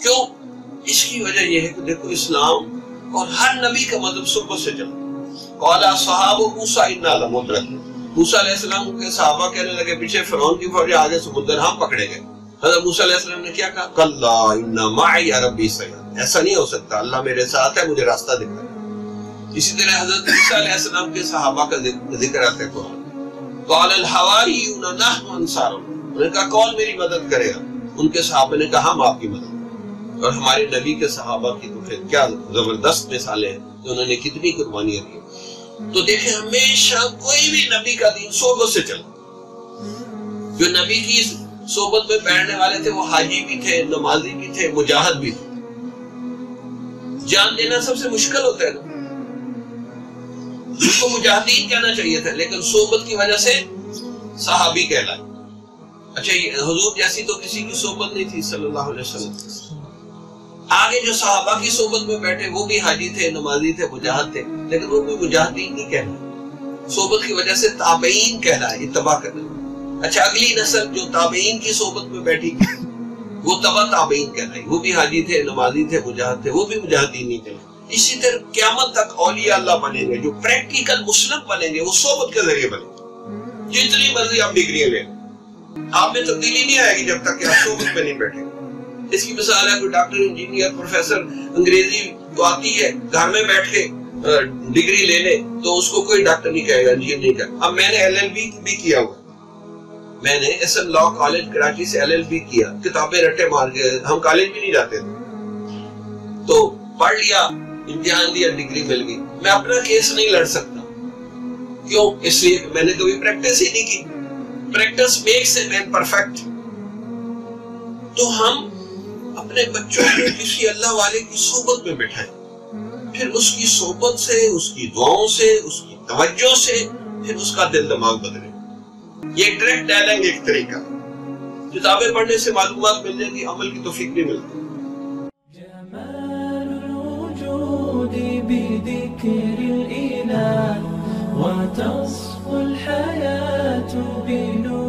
کیوں؟ اس کی وجہ یہ ہے کہ دیکھو اسلام اور ہر نبی کا مذہب صحبت سے چلا. قال اصحاب موسیٰ انا لمدرکون، موسیٰ علیہ السلام کے صحابہ کہنے لگے پیچھے فرعون کی فوج، آگے سمندر، ہم پکڑے گئے. حضرت موسیٰ علیہ السلام نے کیا کہا؟ کلا ان معی ربی سیہدین، ایسا نہیں ہو سکتا، اللہ میرے ساتھ ہے، مجھے راستہ دکھائے. اسی طرح حضرت عیسیٰ علیہ السلام کے صحابہ کا ذکر آتا ہے قرآن. قال الحواریون نحن انصار اللہ، انہوں نے کہا کون میری مدد کرے گا؟ ان کے صحابہ نے کہا ہم آپ کی مدد. اور ہمارے نبی کے صحابہ کی تو پھر کیا زبردست مثالیں ہیں کہ انہوں نے کتنی قربانیاں دی. تو دیکھیں ہمیشہ کوئی بھی نبی کا دین صحبت سے چلا. جو نبی کی صحبت میں بیٹھنے والے تھے وہ حاجی بھی تھے، نمازی بھی تھے، مجاہد بھی تھے. جان دینا سب سے مشکل ہوتا ہے نا، ان کو مجاہدین کہنا چاہیے تھا لیکن صحبت کی وجہ سے صحابی کہلائے. اچھا یہ حضور جیسی تو کسی کی صحبت نہیں تھی صلی اللہ علیہ وسلم. آگے جو صحابہ کی صحبت میں بیٹھے وہ بھی حاجی تھے، نمازی تھے، مجاہد تھے، لیکن وہ بھی مجاہدین نہیں کہلائے. صحبت کی وجہ سے تابعین کہلائے، اتباع کرنے. اچھا اگلی نسل جو تابعین کی صحبت میں بیٹھی وہ تبع تابعین کہلائی، وہ بھی حاجی تھے، نمازی تھے، مجاہد تھے، وہ بھی مجاہدین نہیں کہلائے. اسی طرح قیامت تک اولیاء اللہ بنیں گے، جو پریکٹیکل مسلم بنیں گے وہ صحبت کے ذریعے بنیں گے. جتنی مرضی آپ ڈگریاں لیں، آپ میں تبدیلی نہیں آئے گی جب تک کہ آپ صحبت میں نہیں بیٹھیں. اس کی مثال ہے کوئی ڈاکٹر، انجینئر، پروفیسر، انگریزی تو آتی ہے، گھر میں بیٹھ کے ڈگری لے لے تو اس کو کوئی ڈاکٹر نہیں کہے گا، انجینئر نہیں کہے گا. اب میں نے LLB بھی کیا ہوا، میں نے SM لا کالج کراچی سے LLB کیا، کتابیں رٹے مار کے، ہم کالج بھی نہیں جاتے تھے، تو پڑھ لیا، امتحان دیا، ڈگری مل گئی. میں اپنا کیس نہیں لڑ سکتا، کیوں؟ اس لیے میں نے کبھی پریکٹس ہی نہیں کی. Practice makes a man perfect. تو ہم اپنے بچوں کو کسی اللہ والے کی صحبت میں بٹھائیں، پھر اس کی صحبت سے، اس کی دعاؤں سے، اس کی توجہ سے پھر اس کا دل دماغ بدلے. یہ ڈائریکٹ ڈائلنگ ایک طریقہ. کتابیں پڑھنے سے معلومات مل جائے گی، عمل کی توفیق نہیں ملتی. جمال الوجود بذكر الإله وتصفو الحياة بنور